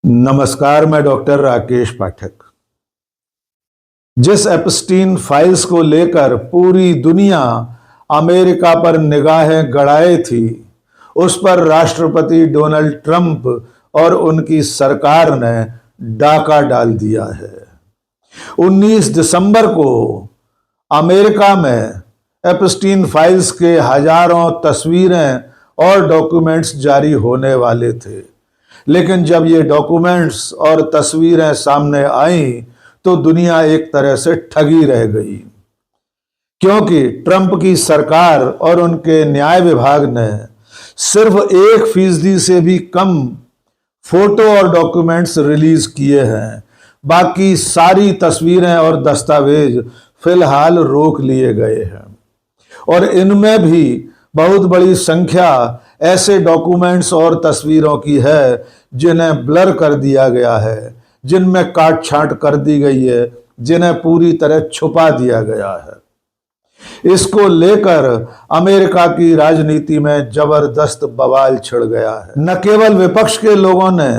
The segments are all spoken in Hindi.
नमस्कार, मैं डॉक्टर राकेश पाठक। जिस एप्स्टीन फाइल्स को लेकर पूरी दुनिया अमेरिका पर निगाहें गड़ाए थी, उस पर राष्ट्रपति डोनाल्ड ट्रंप और उनकी सरकार ने डाका डाल दिया है। 19 दिसंबर को अमेरिका में एप्स्टीन फाइल्स के हजारों तस्वीरें और डॉक्यूमेंट्स जारी होने वाले थे, लेकिन जब ये डॉक्यूमेंट्स और तस्वीरें सामने आईं तो दुनिया एक तरह से ठगी रह गई, क्योंकि ट्रंप की सरकार और उनके न्याय विभाग ने सिर्फ 1% से भी कम फोटो और डॉक्यूमेंट्स रिलीज किए हैं। बाकी सारी तस्वीरें और दस्तावेज फिलहाल रोक लिए गए हैं, और इनमें भी बहुत बड़ी संख्या ऐसे डॉक्यूमेंट्स और तस्वीरों की है जिन्हें ब्लर कर दिया गया है, जिनमें काट छांट कर दी गई है, जिन्हें पूरी तरह छुपा दिया गया है। इसको लेकर अमेरिका की राजनीति में जबरदस्त बवाल छिड़ गया है। न केवल विपक्ष के लोगों ने,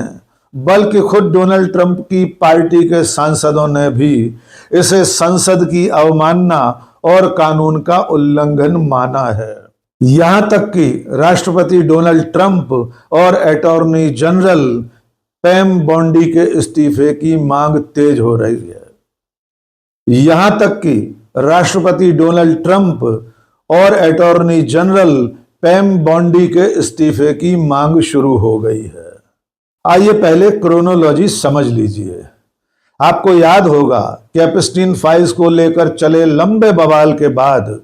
बल्कि खुद डोनाल्ड ट्रंप की पार्टी के सांसदों ने भी इसे संसद की अवमानना और कानून का उल्लंघन माना है। यहां तक कि राष्ट्रपति डोनाल्ड ट्रंप और अटॉर्नी जनरल पैम बॉन्डी के इस्तीफे की मांग तेज हो रही है। यहां तक कि राष्ट्रपति डोनाल्ड ट्रंप और अटॉर्नी जनरल पैम बॉन्डी के इस्तीफे की मांग शुरू हो गई है। आइए पहले क्रोनोलॉजी समझ लीजिए। आपको याद होगा कि एप्स्टीन फाइल्स को लेकर चले लंबे बवाल के बाद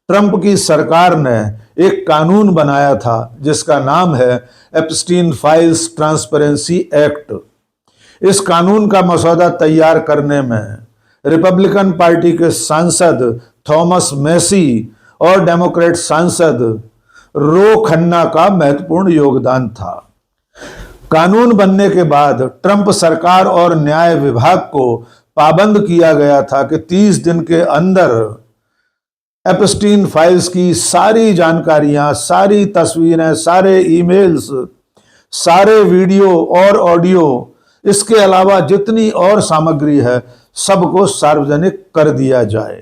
ट्रंप की सरकार ने एक कानून बनाया था जिसका नाम है एप्स्टीन फाइल्स ट्रांसपेरेंसी एक्ट। इस कानून का मसौदा तैयार करने में रिपब्लिकन पार्टी के सांसद थॉमस मैसी और डेमोक्रेट सांसद रो खन्ना का महत्वपूर्ण योगदान था। कानून बनने के बाद ट्रंप सरकार और न्याय विभाग को पाबंद किया गया था कि 30 दिन के अंदर एप्स्टीन फाइल्स की सारी जानकारियां, सारी तस्वीरें, सारे ईमेल्स, सारे वीडियो और ऑडियो, इसके अलावा जितनी और सामग्री है, सबको सार्वजनिक कर दिया जाए।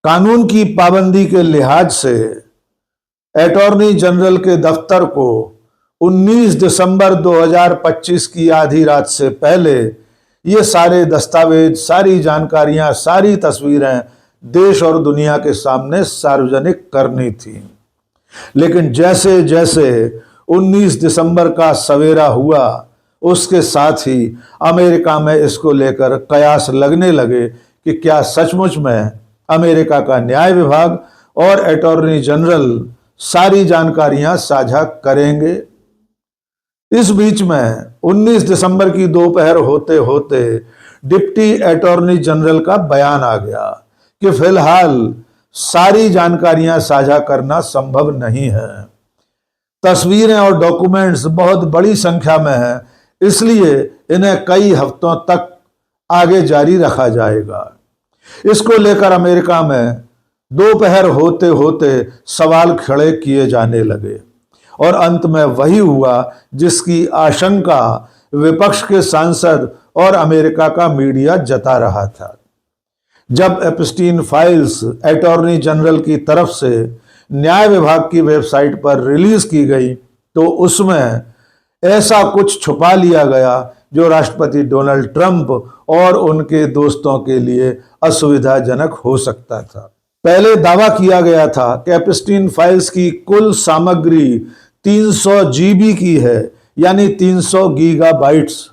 कानून की पाबंदी के लिहाज से अटॉर्नी जनरल के दफ्तर को 19 दिसंबर 2025 की आधी रात से पहले ये सारे दस्तावेज, सारी जानकारियां, सारी तस्वीरें देश और दुनिया के सामने सार्वजनिक करनी थी। लेकिन जैसे जैसे 19 दिसंबर का सवेरा हुआ, उसके साथ ही अमेरिका में इसको लेकर कयास लगने लगे कि क्या सचमुच में अमेरिका का न्याय विभाग और अटॉर्नी जनरल सारी जानकारियां साझा करेंगे। इस बीच में 19 दिसंबर की दोपहर होते होते डिप्टी अटॉर्नी जनरल का बयान आ गया कि फिलहाल सारी जानकारियां साझा करना संभव नहीं है। तस्वीरें और डॉक्यूमेंट्स बहुत बड़ी संख्या में हैं, इसलिए इन्हें कई हफ्तों तक आगे जारी रखा जाएगा। इसको लेकर अमेरिका में दोपहर होते होते सवाल खड़े किए जाने लगे, और अंत में वही हुआ जिसकी आशंका विपक्ष के सांसद और अमेरिका का मीडिया जता रहा था। जब एप्स्टीन फाइल्स अटॉर्नी जनरल की तरफ से न्याय विभाग की वेबसाइट पर रिलीज की गई, तो उसमें ऐसा कुछ छुपा लिया गया जो राष्ट्रपति डोनाल्ड ट्रंप और उनके दोस्तों के लिए असुविधाजनक हो सकता था। पहले दावा किया गया था कि एप्स्टीन फाइल्स की कुल सामग्री 300 GB की है, यानी 300 गीगाबाइट्स।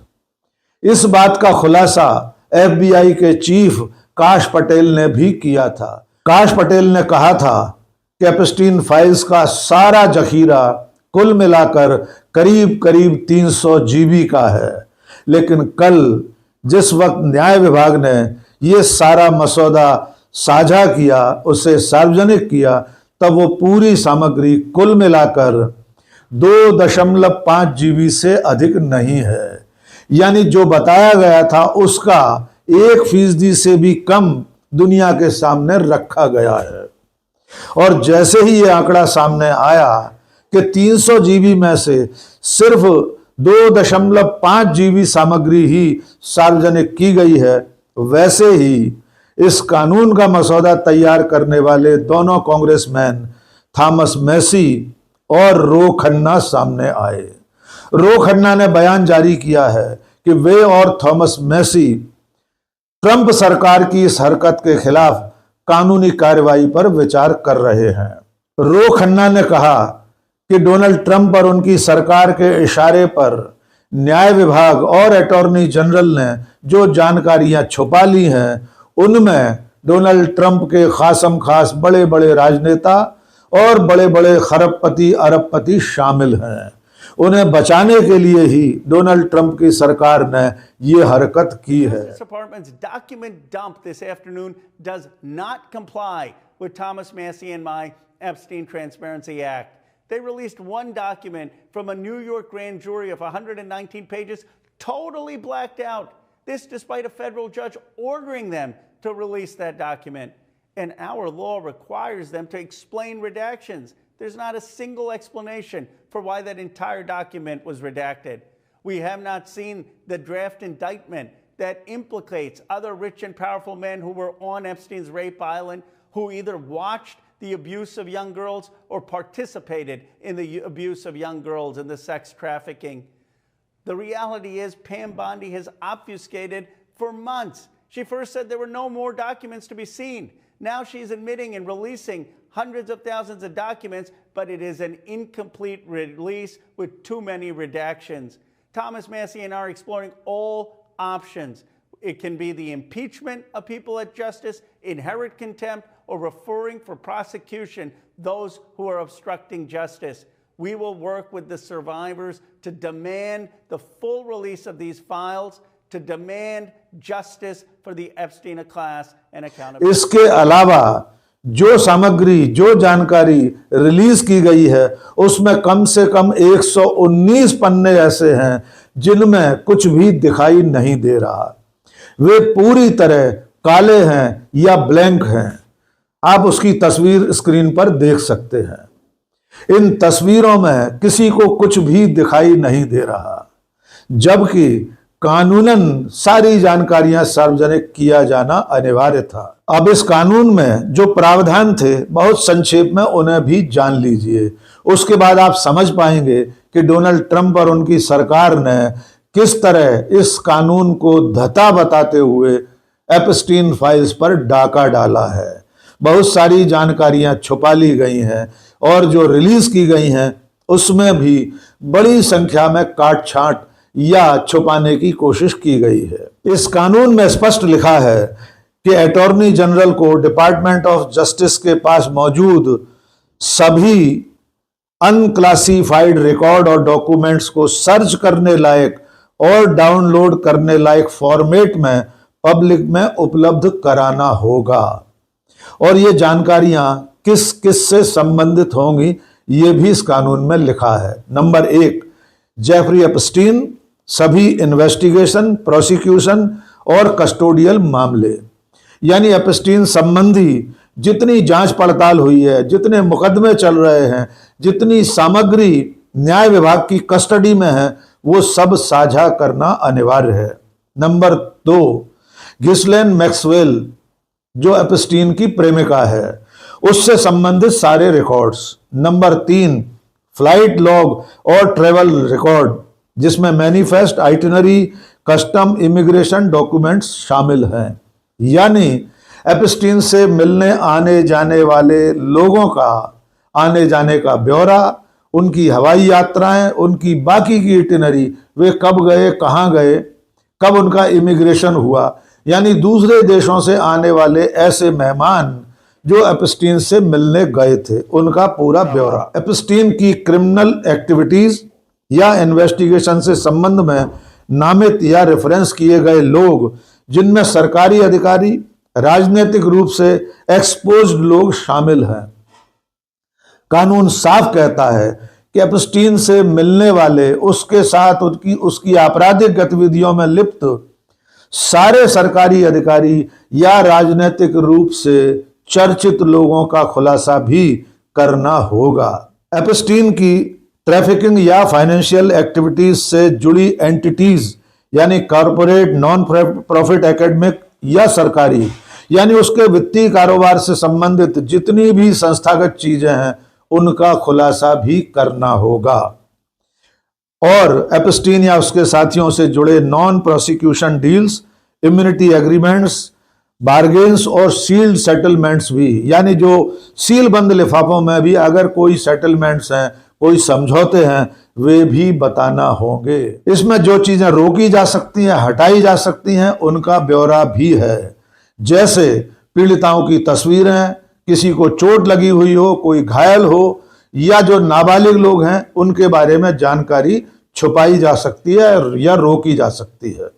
इस बात का खुलासा FBI के चीफ काश पटेल ने भी किया था। काश पटेल ने कहा था कि एप्स्टीन फाइल्स का सारा जखीरा कुल मिलाकर करीब करीब 300 GB का है, लेकिन कल जिस वक्त न्याय विभाग ने ये सारा मसौदा साझा किया, उसे सार्वजनिक किया, तब वो पूरी सामग्री कुल मिलाकर 2.5 GB से अधिक नहीं है। यानी जो बताया गया था उसका 1% से भी कम दुनिया के सामने रखा गया है। और जैसे ही ये आंकड़ा सामने आया कि 300 GB में से सिर्फ 2.5 जीबी सामग्री ही सार्वजनिक की गई है, वैसे ही इस कानून का मसौदा तैयार करने वाले दोनों कांग्रेसमैन थॉमस मैसी और रो खन्ना सामने आए। रो खन्ना ने बयान जारी किया है कि वे और थॉमस मैसी ट्रंप सरकार की इस हरकत के खिलाफ कानूनी कार्रवाई पर विचार कर रहे हैं। रो खन्ना ने कहा कि डोनाल्ड ट्रंप और उनकी सरकार के इशारे पर न्याय विभाग और अटॉर्नी जनरल ने जो जानकारियां छुपा ली हैं, उनमें डोनाल्ड ट्रंप के खासम खास बड़े बड़े राजनेता और बड़े बड़े खरबपति अरबपति शामिल हैं। उन्हें बचाने के लिए ही डोनाल्ड ट्रंप की सरकार ने ये हरकत की है। Department's document dump this afternoon does not comply with Thomas Massie and my Epstein Transparency Act. They released one document from a New York grand jury of 119 pages, totally blacked out. This despite a federal judge ordering them to release that document. And our law requires them to explain redactions. There's not a single explanation for why that entire document was redacted. We have not seen the draft indictment that implicates other rich and powerful men who were on Epstein's rape island, who either watched the abuse of young girls or participated in the abuse of young girls and the sex trafficking. The reality is Pam Bondi has obfuscated for months. She first said there were no more documents to be seen. Now she's admitting and releasing hundreds of thousands of documents, but it is an incomplete release with too many redactions. Thomas Massie and I are exploring all options. It can be the impeachment of people at justice, inherent contempt, or referring for prosecution those who are obstructing justice. We will work with the survivors to demand the full release of these files, to demand justice for the Epstein class and accountability. इसके अलावा जो सामग्री, जो जानकारी रिलीज की गई है, उसमें कम से कम 119 पन्ने ऐसे हैं जिनमें कुछ भी दिखाई नहीं दे रहा। वे पूरी तरह काले हैं या ब्लैंक हैं। आप उसकी तस्वीर स्क्रीन पर देख सकते हैं। इन तस्वीरों में किसी को कुछ भी दिखाई नहीं दे रहा, जबकि कानूनन सारी जानकारियां सार्वजनिक किया जाना अनिवार्य था। अब इस कानून में जो प्रावधान थे, बहुत संक्षेप में उन्हें भी जान लीजिए। उसके बाद आप समझ पाएंगे कि डोनाल्ड ट्रंप और उनकी सरकार ने किस तरह इस कानून को धता बताते हुए एप्स्टीन फाइल्स पर डाका डाला है। बहुत सारी जानकारियां छुपा ली गई हैं और जो रिलीज की गई हैं उसमें भी बड़ी संख्या में काट छांट या छुपाने की कोशिश की गई है। इस कानून में स्पष्ट लिखा है कि अटॉर्नी जनरल को डिपार्टमेंट ऑफ जस्टिस के पास मौजूद सभी अनक्लासिफाइड रिकॉर्ड और डॉक्यूमेंट्स को सर्च करने लायक और डाउनलोड करने लायक फॉर्मेट में पब्लिक में उपलब्ध कराना होगा। और ये जानकारियां किस किस से संबंधित होंगी, ये भी इस कानून में लिखा है। नंबर 1, जेफरी एप्स्टीन, सभी इन्वेस्टिगेशन, प्रोसिक्यूशन और कस्टोडियल मामले, यानी एप्स्टीन संबंधी जितनी जांच पड़ताल हुई है, जितने मुकदमे चल रहे हैं, जितनी सामग्री न्याय विभाग की कस्टडी में है, वो सब साझा करना अनिवार्य है। नंबर 2, घिस्लेन मैक्सवेल जो एप्स्टीन की प्रेमिका है, उससे संबंधित सारे रिकॉर्ड्स। नंबर 3, फ्लाइट लॉग और ट्रेवल रिकॉर्ड, जिसमें manifest, itinerary, custom, immigration documents शामिल हैं, यानी एप्स्टीन से मिलने आने जाने वाले लोगों का आने जाने का ब्यौरा, उनकी हवाई यात्राएं, उनकी बाकी की आइटिनरी, वे कब गए, कहाँ गए, कब उनका इमिग्रेशन हुआ, यानी दूसरे देशों से आने वाले ऐसे मेहमान जो एप्स्टीन से मिलने गए थे, उनका पूरा ब्यौरा। एप्स्टीन की क्रिमिनल एक्टिविटीज या इन्वेस्टिगेशन से संबंध में नामित या रेफरेंस किए गए लोग, जिनमें सरकारी अधिकारी, राजनीतिक रूप से एक्सपोज्ड लोग शामिल हैं। कानून साफ कहता है कि एप्स्टीन से मिलने वाले, उसके साथ उसकी आपराधिक गतिविधियों में लिप्त सारे सरकारी अधिकारी या राजनीतिक रूप से चर्चित लोगों का खुलासा भी करना होगा। एप्स्टीन की ट्रैफिकिंग या फाइनेंशियल एक्टिविटीज से जुड़ी एंटिटीज यानी कॉरपोरेट, नॉन प्रॉफिट, एकेडमिक या सरकारी, यानी उसके वित्तीय कारोबार से संबंधित जितनी भी संस्थागत चीजें हैं उनका खुलासा भी करना होगा। और एप्स्टीन या उसके साथियों से जुड़े non prosecution deals, immunity agreements, bargains और सील्ड सेटलमेंट्स भी, यानी जो सील बंद लिफाफों में भी अगर कोई सेटलमेंट्स हैं, कोई समझौते हैं, वे भी बताना होंगे। इसमें जो चीजें रोकी जा सकती हैं, हटाई जा सकती हैं, उनका ब्यौरा भी है। जैसे पीड़िताओं की तस्वीरें, किसी को चोट लगी हुई हो, कोई घायल हो, या जो नाबालिग लोग हैं उनके बारे में जानकारी छुपाई जा सकती है या रोकी जा सकती है।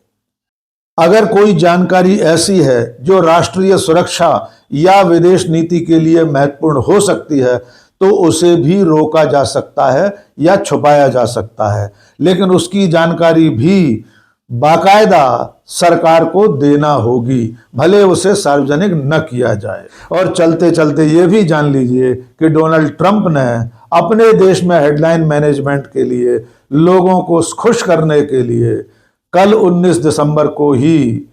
अगर कोई जानकारी ऐसी है जो राष्ट्रीय सुरक्षा या विदेश नीति के लिए महत्वपूर्ण हो सकती है तो उसे भी रोका जा सकता है या छुपाया जा सकता है, लेकिन उसकी जानकारी भी बाकायदा सरकार को देना होगी, भले उसे सार्वजनिक न किया जाए। और चलते चलते ये भी जान लीजिए कि डोनाल्ड ट्रंप ने अपने देश में हेडलाइन मैनेजमेंट के लिए, लोगों को खुश करने के लिए कल 19 दिसंबर को ही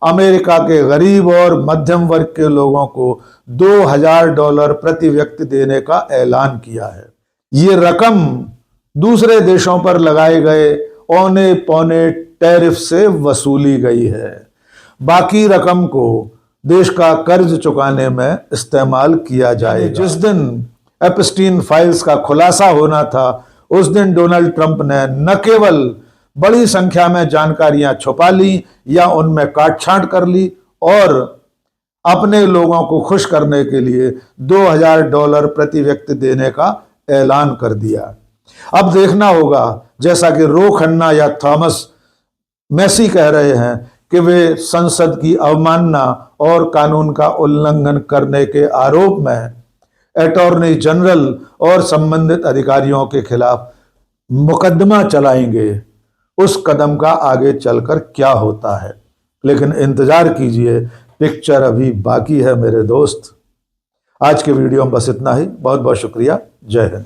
अमेरिका के गरीब और मध्यम वर्ग के लोगों को $2000 प्रति व्यक्ति देने का ऐलान किया है। ये रकम दूसरे देशों पर लगाए गए औने पौने टैरिफ से वसूली गई है। बाकी रकम को देश का कर्ज चुकाने में इस्तेमाल किया जाएगा। जिस दिन एप्स्टीन फाइल्स का खुलासा होना था उस दिन डोनाल्ड ट्रंप ने न केवल बड़ी संख्या में जानकारियां छुपा ली या उनमें काट छांट कर ली, और अपने लोगों को खुश करने के लिए $2000 प्रति व्यक्ति देने का ऐलान कर दिया। अब देखना होगा, जैसा कि रो खन्ना या थॉमस मैसी कह रहे हैं, कि वे संसद की अवमानना और कानून का उल्लंघन करने के आरोप में अटॉर्नी जनरल और संबंधित अधिकारियों के खिलाफ मुकदमा चलाएंगे। उस कदम का आगे चलकर क्या होता है, लेकिन इंतजार कीजिए, पिक्चर अभी बाकी है मेरे दोस्त। आज के वीडियो में बस इतना ही। बहुत बहुत शुक्रिया। जय हिंद।